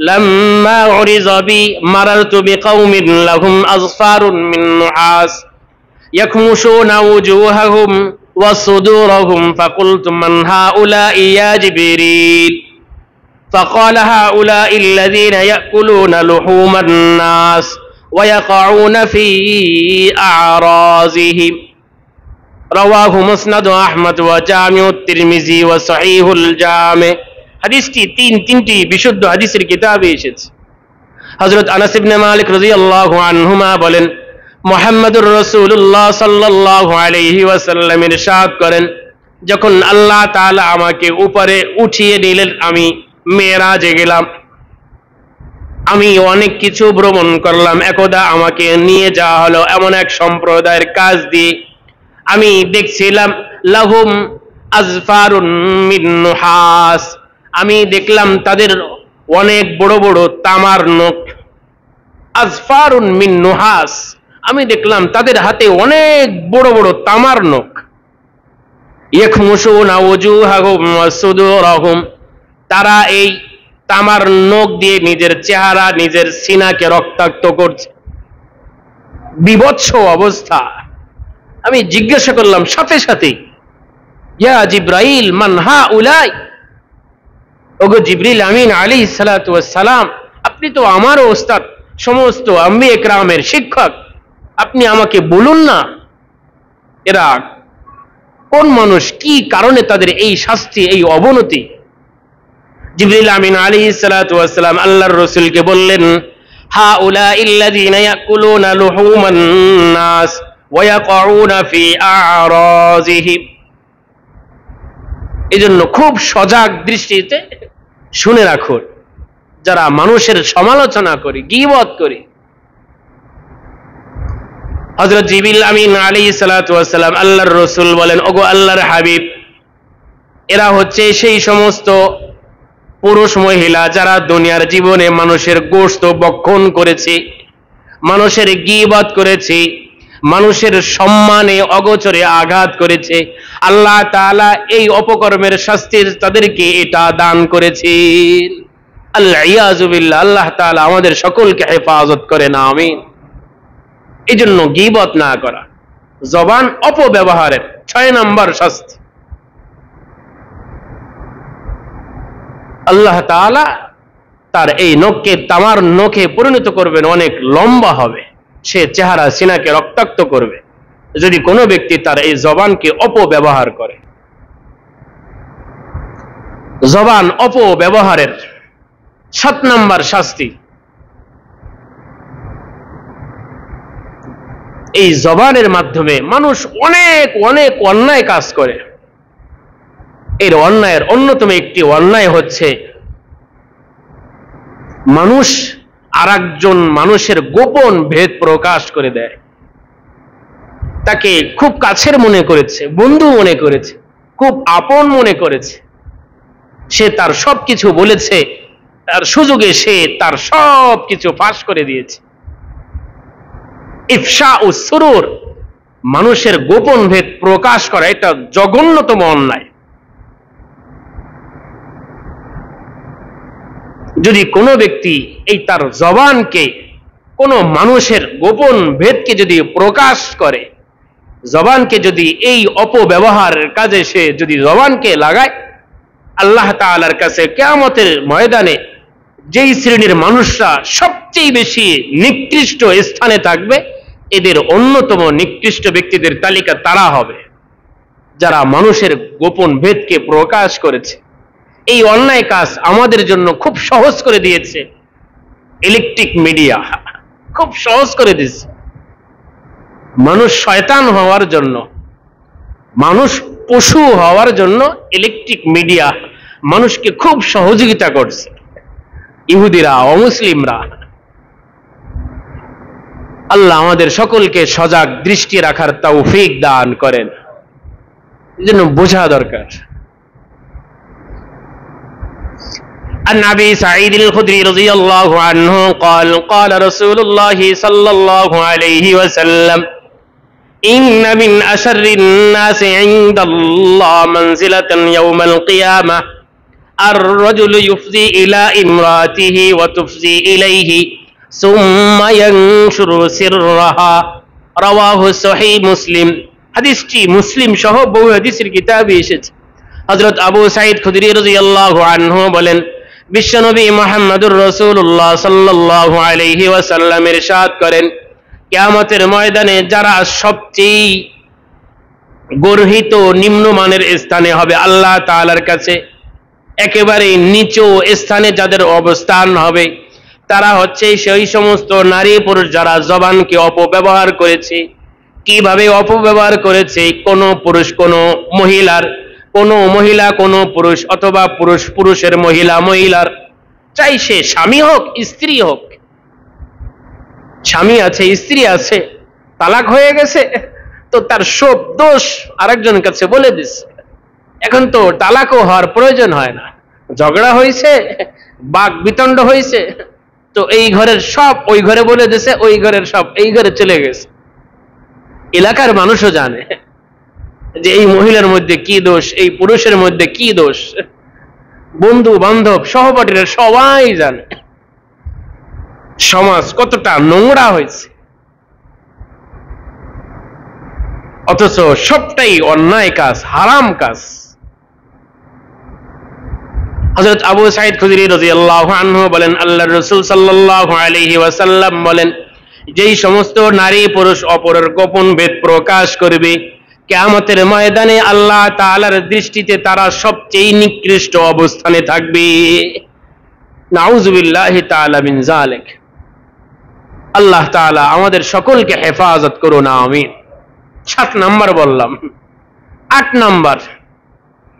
لما عرض بي مررت بقوم لهم أظفار من نحاس يكمشون وجوههم وصدورهم فقلت من هؤلاء يا جبريل فقال هؤلاء الذين يأكلون لحوم الناس ويقعون في أعراضهم رواه مسند أحمد وجامع الترمذي وصحيح الجامع। হাদিসটি তিনটি বিশুদ্ধ হাদিসের কিতাবে এসেছে। হযরত আনাস ইবনে মালিক রাদিয়াল্লাহু আনহুমা বলেন, মুহাম্মদুর রাসূলুল্লাহ সাল্লাল্লাহু আলাইহি ওয়াসাল্লাম ইরশাদ করেন, যখন আল্লাহ তাআলা আমাকে উপরে উঠিয়ে নিলেন, আমি মেরাজে গেলাম, আমি অনেক কিছু ভ্রমণ করলাম, একদা আমাকে নিয়ে যাওয়া হলো এমন এক সম্প্রদায়ের কাছ দিয়ে, আমি দেখছিলাম লাহুম আজফারুন মিন নুহাস, আমি দেখলাম তাদের অনেক বড় বড় তামার নখ। আজফারুন মিন নুহাস, আমি দেখলাম তাদের হাতে অনেক বড় বড় তামার নখ। ইয়াখমুশুনা ওয়াজুহাহুম ওয়া সুদুরহুম, তারা এই তামার নখ দিয়ে নিজের চেহারা, নিজের সিনাকে রক্তাক্ত করছে, বিভৎস অবস্থা। আমি জিজ্ঞাসা করলাম সাথে সাথে, ইয়া জিব্রাইল মান হাউলাই, ওগো জিবরিল আমিন আলাইহিস সালাতু ওয়াস সালাম, আপনি তো আমার ওস্তাদ, সমস্ত আম্বিয়া ইকরামের শিক্ষক, আপনি আমাকে বলুন না এরা কোন মানুষ, কি কারণে তাদের এই শাস্তি, এই অবনতি। জিবরিল আমিন আলাইহিস সালাতু ওয়াস সালাম আল্লাহর রাসূলকে বললেন, হাউলাইল্লাযীনা ইয়াকুলুনা লুহুমান নাস ওয়া ইয়াকউনা ফি আ'রাযিহিম, এই জন্য খুব সজাগ দৃষ্টিতে শুনে রাখুন, যারা মানুষের সমালোচনা করি, গীবত করি। হযরত জিবরিল আমিন আলাইহিস সালাতু ওয়াস সালাম আল্লাহর রাসূল বলেন, ওগো আল্লাহর হাবিব, এরা হচ্ছে সেই সমস্ত পুরুষ মহিলা যারা দুনিয়ার জীবনে মানুষের গোশত ভক্ষণ করেছে, মানুষের গীবত করেছে, মানুষের সম্মানে অগোচরে আঘাত করেছে। আল্লাহ তাআলা এই অপকর্মের শাস্তির তাদেরকে এটা দান করেছেন। আল্লাহ ইয়াযু বিল্লাহ, আল্লাহ তাআলা আমাদের সকলকে হেফাজত করেন, আমিন। এই জন্য গীবত না করা, জবান অপব্যবহারের 6 নম্বর শাস্তি। আল্লাহ তাআলা তার এই নখকে তামার নখে পরিণত করবেন, অনেক লম্বা হবে, সে চেহারা সিনাকে রক্তাক্ত করবে যদি কোনো ব্যক্তি তার এই জবানকে অপব্যবহার করে। জবান অপব্যবহারের 7 নম্বর শাস্তি, এই জবানের মাধ্যমে মানুষ অনেক অনেক অন্যায় কাজ করে। এর অন্যায়ের অন্যতম একটি অন্যায় হচ্ছে মানুষ আরেকজন মানুষের গোপন ভেদ প্রকাশ করে দেয়। তাকে খুব কাছের মনে করেছে, বন্ধু মনে করেছে, খুব আপন মনে করেছে, সে তার সবকিছু বলেছে, তার সুযোগে সে তার সবকিছু ফাঁস করে দিয়েছে। ইফশা ও সুরুর, মানুষের গোপন ভেদ প্রকাশ করা, এটা জঘন্যতম অন্যায়। যদি কোনো ব্যক্তি এই তার জবানকে, কোনো মানুষের গোপন ভেদকে যদি প্রকাশ করে, জবানকে যদি এই অপব্যবহারের কাজে সে যদি জবানকে লাগায়, আল্লাহ তাআলার কাছে কিয়ামতের ময়দানে যেই শ্রেণীর মানুষরা সবচেয়ে বেশি নিকৃষ্ট স্থানে থাকবে, এদের অন্যতম নিকৃষ্ট ব্যক্তিদের তালিকা তারা হবে যারা মানুষের গোপন ভেদকে প্রকাশ করেছে। এই অন্যায় কাজ আমাদের জন্য খুব সহজ করে দিয়েছে ইলেকট্রিক মিডিয়া, খুব সহজ করে দিয়েছে। মানুষ শয়তান হওয়ার জন্য, মানুষ পশু হওয়ার জন্য ইলেকট্রিক মিডিয়া মানুষকে খুব সহযোগিতা করছে, ইহুদিরা, অমুসলিমরা। আল্লাহ আমাদের সকলকে সজাগ দৃষ্টি রাখার তৌফিক দান করেন, এজন্য বোঝা দরকার। عن أبي سعيد الخدري رضي الله عنه قال قال رسول الله صلى الله عليه وسلم إن من أشر الناس عند الله منزلة يوم القيامة الرجل يفضي إلى امرأته وتفضي إليه ثم ينشر سرها رواه صحيح مسلم। হাদিসটি মুসলিম সহ বহু হাদিসের কিতাবে এসেছে। হযরত আবু সাঈদ খুদরি রাদিয়াল্লাহু আনহু বলেন, বিশ্বনবী মুহাম্মদুর রাসূলুল্লাহ সাল্লাল্লাহু আলাইহি ওয়াসাল্লাম ইরশাদ করেন, কিয়ামতের ময়দানে যারা সবচেয়ে গর্হিত নিম্নমানের স্থানে হবে আল্লাহ তাআলার কাছে, একেবারে নিচু স্থানে যাদের অবস্থান হবে, তারা হচ্ছে সেই সমস্ত নারী পুরুষ যারা জবানকে অপব্যবহার করেছে। কিভাবে অপব্যবহার করেছে? কোন পুরুষ কোন মহিলার, কোন মহিলা কোন পুরুষ, অথবা পুরুষ পুরুষের মহিলা মহিলার, চাই সে স্বামী হোক স্ত্রী হোক। স্বামী আছে, স্ত্রী আছে, তালাক হয়ে গেছে, তো তার সব দোষ আরেকজনের কাছে বলে দিচ্ছে। এখন তো তালাকও হওয়ার প্রয়োজন হয় না, ঝগড়া হয়েছে, বাক বিতণ্ড হয়েছে, তো এই ঘরের সব ওই ঘরে বলে দিছে, ওই ঘরের সব এই ঘরে চলে গেছে। এলাকার মানুষও জানে যে এই মহিলার মধ্যে কি দোষ, এই পুরুষের মধ্যে কি দোষ, বন্ধু বান্ধব সহপাঠীরা সবাই জানে। সমাজ কতটা নোংরা হয়েছে, অথচ সবটাই অন্যায় কাজ, হারাম কাজ। হযরত আবু সাঈদ খুদরি রাদিয়াল্লাহু আনহু বলেন, আল্লাহর রাসূল সাল্লাল্লাহু আলাইহি ওয়াসাল্লাম বলেন, যেই সমস্ত নারী পুরুষ অপরের গোপন ভেদ প্রকাশ করবে, কিয়ামতের ময়দানে আল্লাহ তাআলার দৃষ্টিতে তারা সবচেয়ে নিকৃষ্ট অবস্থানে থাকবে। নাউযুবিল্লাহি তাআলা মিন যালিক। আল্লাহ তাআলা আমাদের সকলকে হেফাজত করুন, আমিন। 7 নাম্বার বললাম। 8 নাম্বার,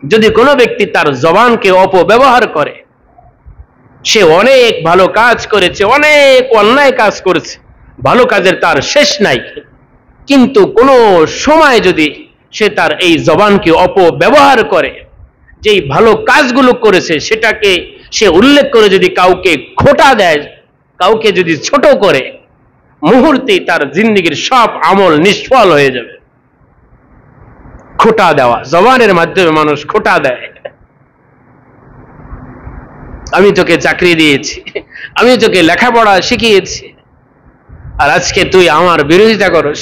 যদি কোনো ব্যক্তি তার জবানকে অপব্যবহার করে, সে অনেক ভালো কাজ করেছে, অনেক অন্যায় কাজ করেছে, ভালো কাজের তার শেষ নাই, কিন্তু কোনো সময় যদি সে তার এই জবানকে অপব্যবহার করে, যেই ভালো কাজগুলো করেছে সেটাকে সে উল্লেখ করে যদি কাউকে খোঁটা দেয়, কাউকে যদি ছোট করে, মুহূর্তেই তার জিন্দেগীর সব আমল নিষ্ফল হয়ে যাবে। খোঁটা দেওয়া, জবানের মাধ্যমে মানুষ খোঁটা দেয়। আমি তোকে চাকরি দিয়েছি, আমি তোকে লেখাপড়া শিখিয়েছি, আর আজকে তুই আমার বিরোধিতা করস।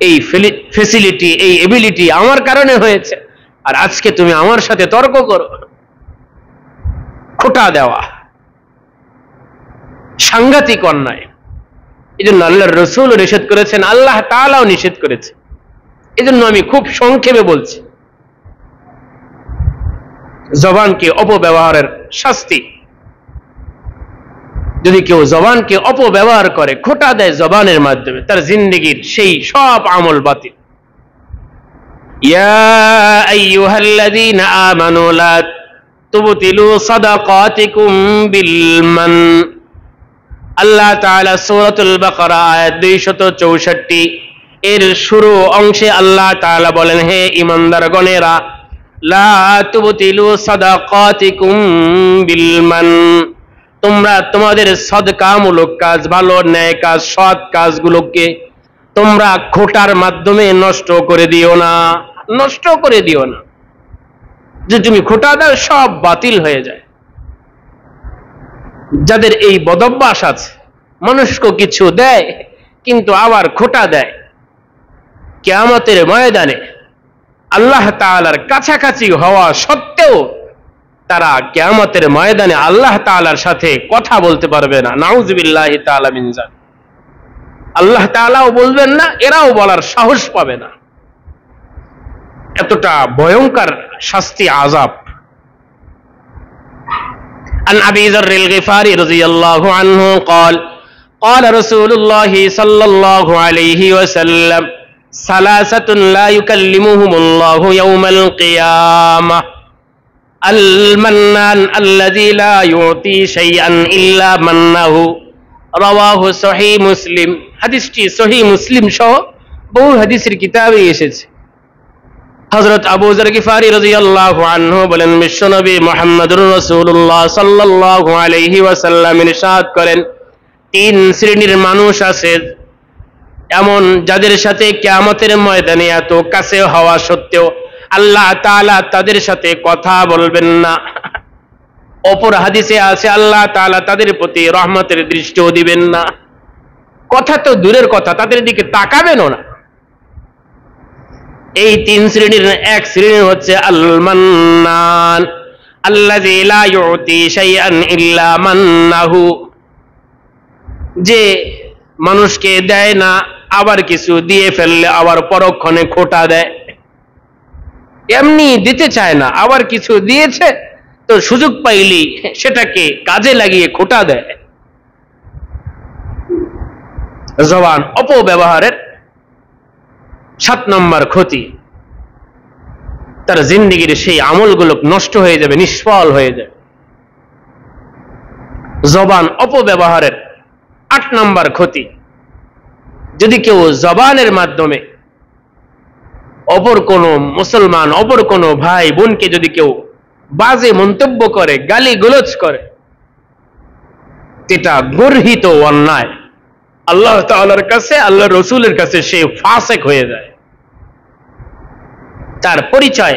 এই ফেসিলিটি, এই এবিলিটি আমার কারণে হয়েছে, আর আজকে তুমি আমার সাথে তর্ক করো। খোঁটা দেওয়া সাংঘাতিক অন্যায়। এই জন্য আল্লাহর রাসূল নিষেধ করেছেন, আল্লাহ তাআলাও নিষেধ করেছে। এই জন্য আমি খুব সংক্ষেপে বলছি, জবানকে অপব্যবহারের শাস্তি। যদি কেউ জবানকে অপব্যবহার করে, খোঁটা দেয় জবানের মাধ্যমে, তার জিন্দেগীর সেই সব আমল বাতিল। ইয়া আইয়ুহাল্লাযীনা আমানু লা তুবতিলু সাদাকাতিকুম বিল মান। আল্লাহ তাআলা সূরাতুল বাকারা আয়াত 264 এর শুরু অংশে আল্লাহ তাআলা বলেন, হে ঈমানদারগণেরা, লা তুবতিলু সাদাকাতিকুম বিল মান, তোমরা তোমাদের সদকামূলক কাজ, ভালো ন্যায় কাজ, সৎ কাজগুলোকে তোমরা খোঁটার মাধ্যমে নষ্ট করে দিও না। নষ্ট করে দিও না, যে তুমি খোঁটা দাও সব বাতিল হয়ে যায়। যাদের এই বদভ্যাস আছে, মানুষকে কিছু দেয় কিন্তু আবার খোঁটা দেয়, কিয়ামতের ময়দানে আল্লাহ তাআলার কাছাকাছি হওয়া সত্ত্বেও তারা কিয়ামতের ময়দানে আল্লাহ তাআলার সাথে কথা বলতে পারবে না। নাউযুবিল্লাহি তাআলা মিন যালিক। আল্লাহ তাআলাও বলবেন না, এরাও বলার সাহস পাবে না। এতটা ভয়ঙ্কর শাস্তি, আযাব। عن أبي ذر الغفاري رضي الله عنه قال قال رسول الله صلى الله عليه وسلم ثلاثة لا يكلمهم الله يوم القيامة المنان الذي لا يعطي شيئا إلا منه رواه صحيح مسلم। হাদিসটি সহিহ মুসলিম সহ বহু হাদিসের কিতাবে এসেছে। হযরত আবু যর গিফারি রাদিয়াল্লাহু আনহু বলেন, বিশ্বনবী মুহাম্মদুর রাসূলুল্লাহ সাল্লাল্লাহু আলাইহি ওয়াসাল্লাম ইরশাদ করেন, তিন শ্রেণীর মানুষ আছে এমন, যাদের সাথে কিয়ামতের ময়দানে এত কাছে হওয়া সত্ত্বেও আল্লাহ তাআলা তাদের সাথে কথা বলবেন না। অপর হাদিসে আছে, আল্লাহ তাআলা তাদের প্রতি রহমতের দৃষ্টিও দিবেন না। কথা তো দূরের কথা, তাদের দিকে তাকাবেনও না। এই তিন শ্রেণীর এক শ্রেণী হচ্ছে আল মান্নান আল্লাযী লা ইউতি শাইআন ইল্লা মান্নাহু, যে মানুষকে দেয় না, আবার কিছু দিয়ে ফেললে আবার পরক্ষণে খোঁটা দেয়। এমনি দিতে চায় না, আবার কিছু দিয়েছে তো সুযোগ পাইলি সেটাকে কাজে লাগিয়ে খোঁটা দেয়। জবান অপব্যবহারের 7 নম্বর ক্ষতি, তার জিন্দেগীর সেই আমলগুলো নষ্ট হয়ে যাবে, নিষ্ফল হয়ে যাবে। জবান অপব্যবহারের 8 নম্বর ক্ষতি, যদি কেউ জবানের মাধ্যমে অপর কোনো মুসলমান, অপর কোনো ভাই বোনকে যদি কেউ বাজে মন্তব্য করে, গালি গালাজ করে, এটা গর্হিত অন্যায়। আল্লাহ তাআলার কাছে, আল্লাহ রাসূলের কাছে সে ফাসিক হয়ে যায়। তার পরিচয়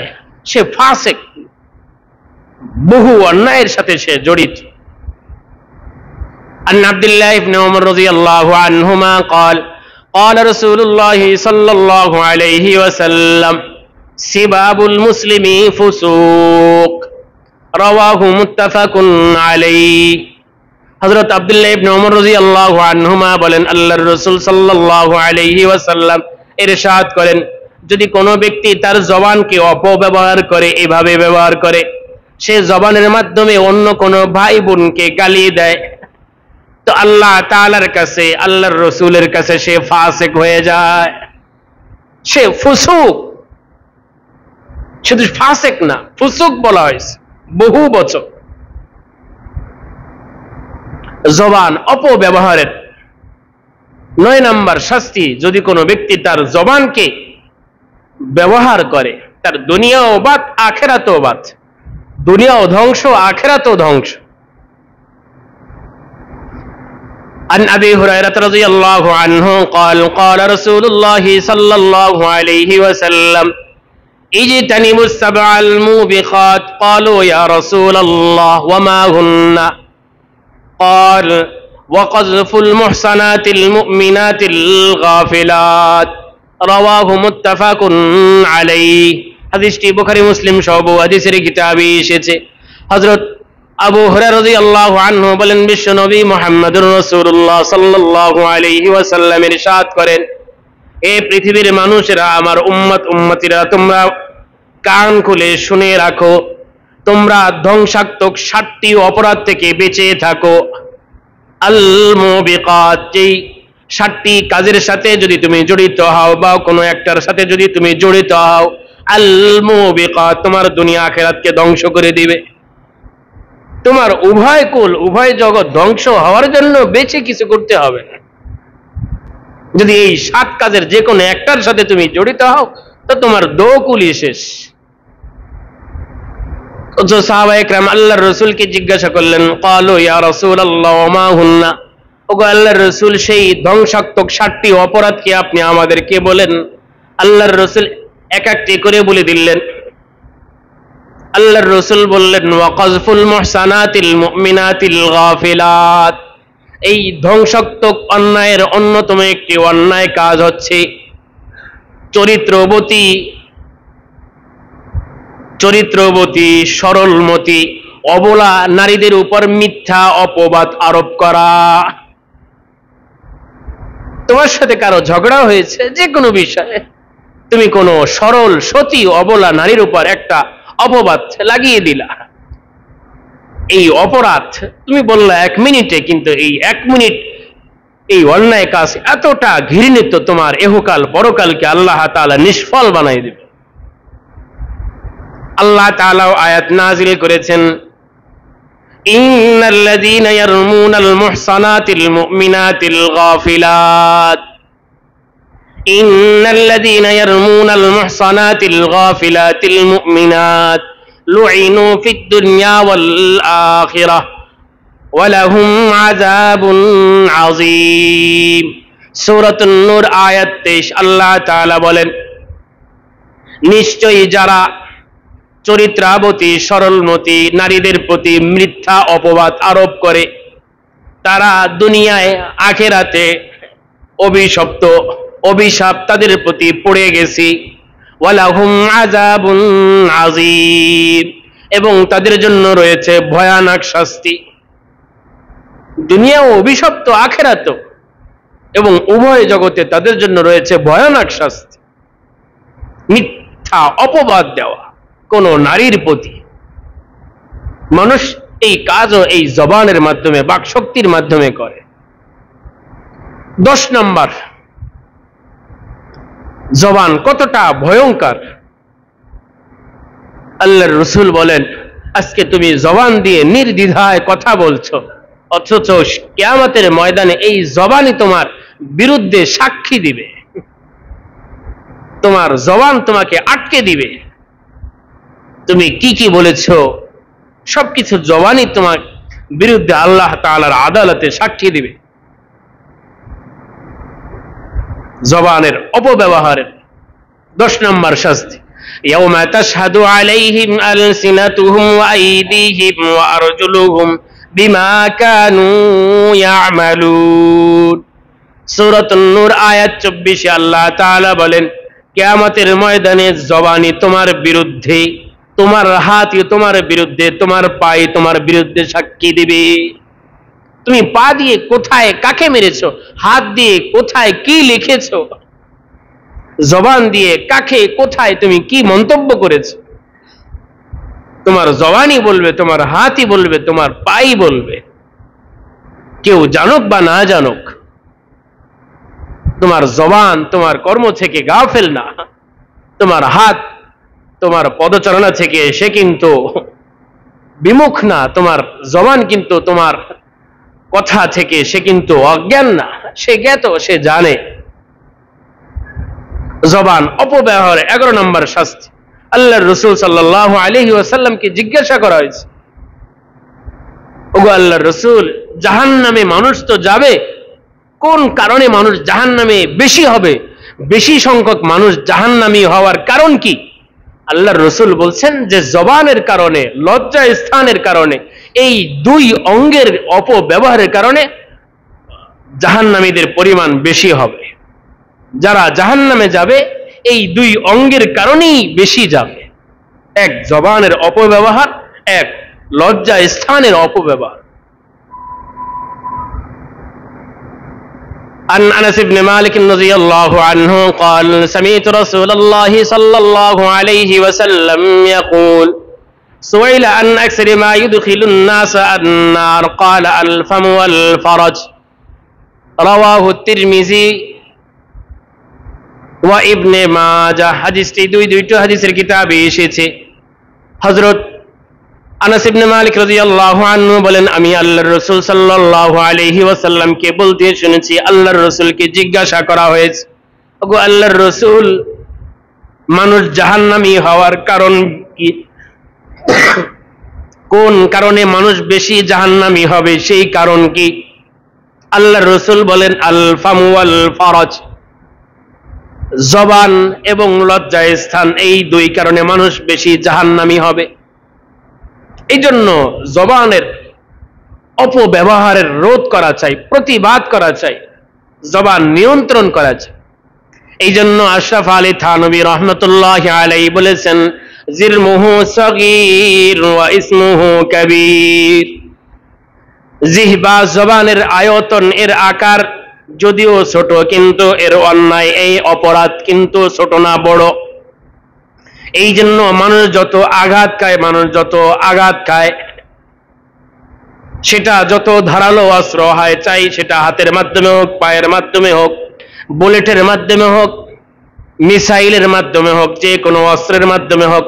সে ফাসিক, বহু অন্যায়ের সাথে সে জড়িত। عن عبد الله بن عمر رضي الله عنهما قال قال رسول الله صلى الله عليه وسلم سباب المسلم فسوق رواه متفق عليه। হযরত আব্দুল্লাহ ইবনে ওমর রাদিয়াল্লাহু আনহুমা বলেন, আল্লাহর রাসূল সাল্লাল্লাহু আলাইহি ওয়াসাল্লাম ইরশাদ করেন, যদি কোনো ব্যক্তি তার জবানকে অপব্যবহার করে, এভাবে ব্যবহার করে, সে জবানের মাধ্যমে অন্য কোনো ভাই বোনকে গালি দেয়, তো আল্লাহ তাআলার কাছে, আল্লাহর রাসূলের কাছে সে ফাসিক হয়ে যায়, সে ফুসুক, শুধু ফাসেক না, ফুসুক বলা হয়েছে বহু বচন। জবান অপব্যবহারের 9 নম্বর শাস্তি, যদি কোনো ব্যক্তি তার জবানকে ব্যবহার করে, তার দুনিয়াও বাদ আখিরাতও বাদ, দুনিয়াও ধ্বংস আখিরাতও ধ্বংস। عن أبي هريرة رضي الله عنه قال قال رسول الله صلى الله عليه وسلم اجتنبوا السبع الموبقات قالوا يا رسول الله وما هن قال وقذف المحصنات المؤمنات الغافلات رواه متفق عليه। হাদিসটি বুখারী মুসলিম সহ হাদিসের কিতাবে এসেছে। হযরত আবু হুরায়রা রাদিয়াল্লাহু আনহু বলেন, বিশ্ব নবী মুহাম্মদুর রাসূলুল্লাহ সাল্লাল্লাহু আলাইহি ওয়াসাল্লাম ইরশাদ করেন, এ পৃথিবীর মানুষেরা, আমার উম্মতিরা, তোমরা কান খুলে শুনে রাখো, তোমরা ধ্বংসাত্মক 7টি অপরাধ থেকে বেঁচে থাকো। আল মুবিকাত, যেই 7টি কাজের সাথে যদি তুমি জড়িত হও বা কোনো একটার সাথে যদি তুমি জড়িত হও, আল মুবিকাত তোমার দুনিয়া আখিরাতকে ধ্বংস করে দিবে। তোমার উভয় কুল উভয় জগৎ ধ্বংস হওয়ার জন্য বেঁচে কিছু করতে হবে না। যদি এই 7 কাজের যে কোনো একটার সাথে তুমি জড়িত হও, তো তোমার দোকুলই শেষ। সাহাবায়ে কেরাম আল্লাহর রাসূলকে জিজ্ঞাসা করলেন, ক্বালু ইয়া রাসূলুল্লাহ ওয়া মা হুন্না, ওগো আল্লাহর রাসূল, সেই ধ্বংসাত্মক 7টি অপরাধ কি আপনি আমাদেরকে বলেন। আল্লাহর রাসূল এক একটি করে বলে দিলেন। আল্লাহর রাসূল বললেন, ওয়া কাযফুল মুহসানাতিল মুমিনাতিল গাফিলাত, এই ধ্বংসাত্মক অন্যায়ের অন্যতম একটি অন্যায় কাজ হচ্ছে চরিত্রবতী সরলমতী অবলা নারীদের উপর মিথ্যা অপবাদ আরোপ করা। তোমার সাথে কারো ঝগড়া হয়েছে যে কোনো বিষয়ে, তুমি কোনো সরল সতী অবলা নারীর উপর একটা অপবাদ লাগিয়ে দিলা। এই অপরাধ তুমি বললা 1 মিনিটে, কিন্তু এই 1 মিনিট এই অন্যায় কাজ এতটা ঘৃণিত, তোমার ইহকাল পরকালকে আল্লাহ তাআলা নিষ্ফল বানাই দেবে। আল্লাহ তাআলা আয়াত নাযিল করেছেন, ইন্নাল্লাযীনা ইয়ারমুনাল মুহসানাতিল মুমিনাতিল গাফিলাত, ইন্নাল্লাযীনা ইয়ারমুনাল মুহসানাতিল গাফিলাতিল মুমিনাত লুইনু ফিদ দুনিয়া ওয়াল আখিরাহ ওয়া লাহুম আযাবুন আযীম। সূরাতুন নূর আয়াত 23 আল্লাহ তাআলা বলেন, নিশ্চয়ই যারা চরিত্রাবতী সরলমতী নারীদের প্রতি মিথ্যা অপবাদ আরোপ করে, তারা দুনিয়ায় আখিরাতে অভিশাপ তাদের প্রতি পড়ে গেছে। ওয়ালাহুম আযাবুন আযীম, এবং তাদের জন্য রয়েছে ভয়ানক শাস্তি। দুনিয়াও অভিশপ্ত, আখিরাতেও, এবং উভয় জগতে তাদের জন্য রয়েছে ভয়ানক শাস্তি। মিথ্যা অপবাদ দেওয়া কোন নারীর প্রতি, মানুষ এই কাজও এই জবানের মাধ্যমে, বাকশক্তির মাধ্যমে করে। 10 নম্বর, জবান কতটা ভয়ঙ্কর। আল্লাহর রাসূল বলেন, আজকে তুমি জবান দিয়ে নির্দ্বিধায় কথা বলছো, অথচ কিয়ামতের ময়দানে এই জবানই তোমার বিরুদ্ধে সাক্ষী দিবে। তোমার জবান তোমাকে আটকে দিবে। তুমি কি বলেছো সবকিছু জবানই তোমার বিরুদ্ধে আল্লাহ তাআলার আদালতে সাক্ষী দিবে। জবানের অপব্যবহারের 10 নম্বর শাস্তি, ইয়াউমা তাশহাদু আলাইহিম আলসিনাতুহুম ওয়া আইদিহিম ওয়া আরজুলুহুম বিমা কানু ইয়ামালুন। সূরাতুন নূর আয়াত 24 আল্লাহ তাআলা বলেন, কিয়ামতের ময়দানে জবানই তোমার বিরুদ্ধে, তোমার হাতই তোমার বিরুদ্ধে, তোমার পায়ে তোমার বিরুদ্ধে সাক্ষী দিবে। তুমি পা দিয়ে কোথায় কাকে মেরেছো, হাত দিয়ে কোথায় কি লিখেছো, জবান দিয়ে কাকে কোথায় তুমি কি মন্তব্য করেছো, তোমার জবানই বলবে, তোমার হাতই বলবে, তোমার পাই বলবে। কেউ জানুক বা না জানুক, তোমার জবান তোমার কর্ম থেকে গাফেল না। তোমার হাত তোমার পদচারণা থেকে সে কিন্তু বিমুখ না, তোমার জবান কিন্তু তোমার কথা থেকে সে কিন্তু অজ্ঞান না, সে জ্ঞাত, সে জানে। জবান অপব্যবহার 11 নম্বর শাস্তি। আল্লাহর রাসূল সাল্লাল্লাহু আলাইহি ওয়াসাল্লামকে জিজ্ঞাসা করা হয়েছে, ওগো আল্লাহর রাসূল, জাহান্নামে মানুষ তো যাবে, কোন কারণে মানুষ জাহান্নামে বেশি হবে, বেশি সংখ্যক মানুষ জাহান্নামী হওয়ার কারণ কি? আল্লাহর রাসূল বলছেন যে জবানের কারণে, লজ্জা স্থানের কারণে, এই দুই অঙ্গের অপব্যবহারের কারণে জাহান্নামীদের পরিমাণ বেশি হবে। যারা জাহান্নামে যাবে এই দুই অঙ্গের কারণেই বেশি যাবে, এক জবানের অপব্যবহার, এক লজ্জা স্থানের অপব্যবহার। عن أنس بن مالك رضي الله عنه قال سمعت رسول الله صلى الله عليه وسلم يقول سئل عن أكثر ما يدخل الناس النار قال الفم والفرج رواه الترمذي وابن ماجه। হাদিসটি দুইটা হাদিসের কিতাবে এসেছে। হযরত আনাস ইবনে মালিক রাদিয়াল্লাহু আনহু বলেন, আমি আল্লাহর রাসূল সাল্লাল্লাহু আলাইহি ওয়াসাল্লামকে বলতে শুনেছি, আল্লাহর রাসূলকে জিজ্ঞাসা করা হয়েছে, ওগো আল্লাহর রাসূল, মানুষ জাহান্নামী হওয়ার কারণ কি? কোন কারণে মানুষ বেশি জাহান্নামী হবে, সেই কারণ কি? আল্লাহর রাসূল বলেন, আল ফামু ওয়াল ফারাজ, জবান এবং লজ্জা স্থান, এই দুই কারণে মানুষ বেশি জাহান্নামী হবে। এই জন্য জবানের অপব্যবহারের রোধ করা চাই, প্রতিবাদ করা চাই, জবান নিয়ন্ত্রণ করা চাই। এই জন্য আশরাফ আলী থানভী রহমতুল্লাহি আলাইহি বলেছেন, জিরমুহু সগীর ওয়া ইসমুহু কবীর। জিহবা, জবানের আয়তন, এর আকার যদিও ছোট, কিন্তু এর অন্যায়, এই অপরাধ কিন্তু ছোট না, বড়। এই জন্য মানুষ যত আঘাত খায়, সেটা যত ধারালো অস্ত্র হয়, চাই সেটা হাতের মাধ্যমে হোক, পায়ের মাধ্যমে হোক, বুলেটের মাধ্যমে হোক, মিসাইলের মাধ্যমে হোক, যে কোনো অস্ত্রের মাধ্যমে হোক,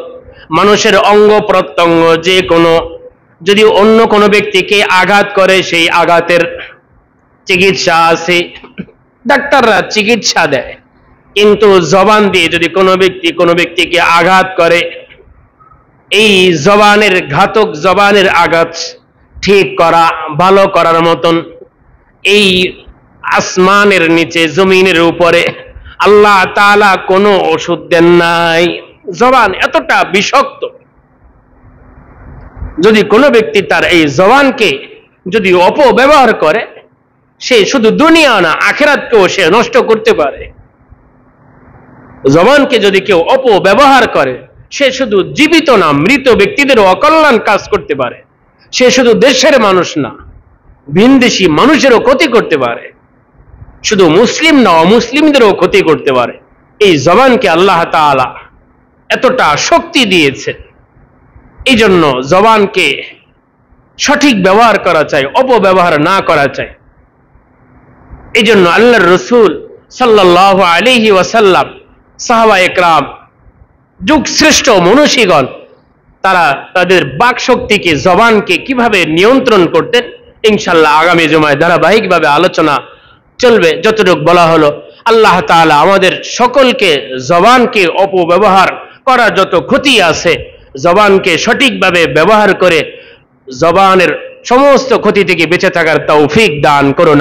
মানুষের অঙ্গ প্রত্যঙ্গ যে কোনো, যদি অন্য কোনো ব্যক্তিকে আঘাত করে, সেই আঘাতের চিকিৎসা আছে, ডাক্তাররা চিকিৎসা দেয়। কিন্তু জবান দিয়ে যদি কোনো ব্যক্তিকে আঘাত করে, এই জবানের ঘাতক জবানের আঘাত ঠিক করা, ভালো করার মতন এই আসমানের নিচে, জমিনের উপরে আল্লাহ তাআলা কোনো ওষুধ দেন নাই। জবান এতটা বিষাক্ত, যদি কোনো ব্যক্তি তার এই জবানকে যদি অপব্যবহার করে, সে শুধু দুনিয়া না, আখিরাতকেও সে নষ্ট করতে পারে। জবানকে যদি কেউ অপব্যবহার করে, সে শুধু জীবিত না, মৃত ব্যক্তিদের অকল্যাণ কাজ করতে পারে। সে শুধু দেশের মানুষ না, ভিনদেশী মানুষেরও ক্ষতি করতে পারে, শুধু মুসলিম না, অমুসলিমদেরও ক্ষতি করতে পারে। এই জবানকে আল্লাহ তাআলা এতটা শক্তি দিয়েছে। এই জন্য জবানকে সঠিক ব্যবহার করা চাই, অপব্যবহার না করা চাই। এই জন্য আল্লাহর রাসূল সাল্লাল্লাহু আলাইহি ওয়াসাল্লাম, সাহাবায়ে কেরাম, যুগ শ্রেষ্ঠ মনীষীগণ, তারা তাদের বাক শক্তিকে, জবানকে কিভাবে নিয়ন্ত্রণ করতেন, ইনশাআল্লাহ আগামী জুমায় ধারাবাহিকভাবে আলোচনা চলবে। যতটুকু বলা হলো, আল্লাহ তাআলা আমাদের সকলকে জবানকে অপব্যবহার করার যত ক্ষতি আছে, জবানকে সঠিকভাবে ব্যবহার করে জবানের সমস্ত ক্ষতি থেকে বেঁচে থাকার তৌফিক দান করুন।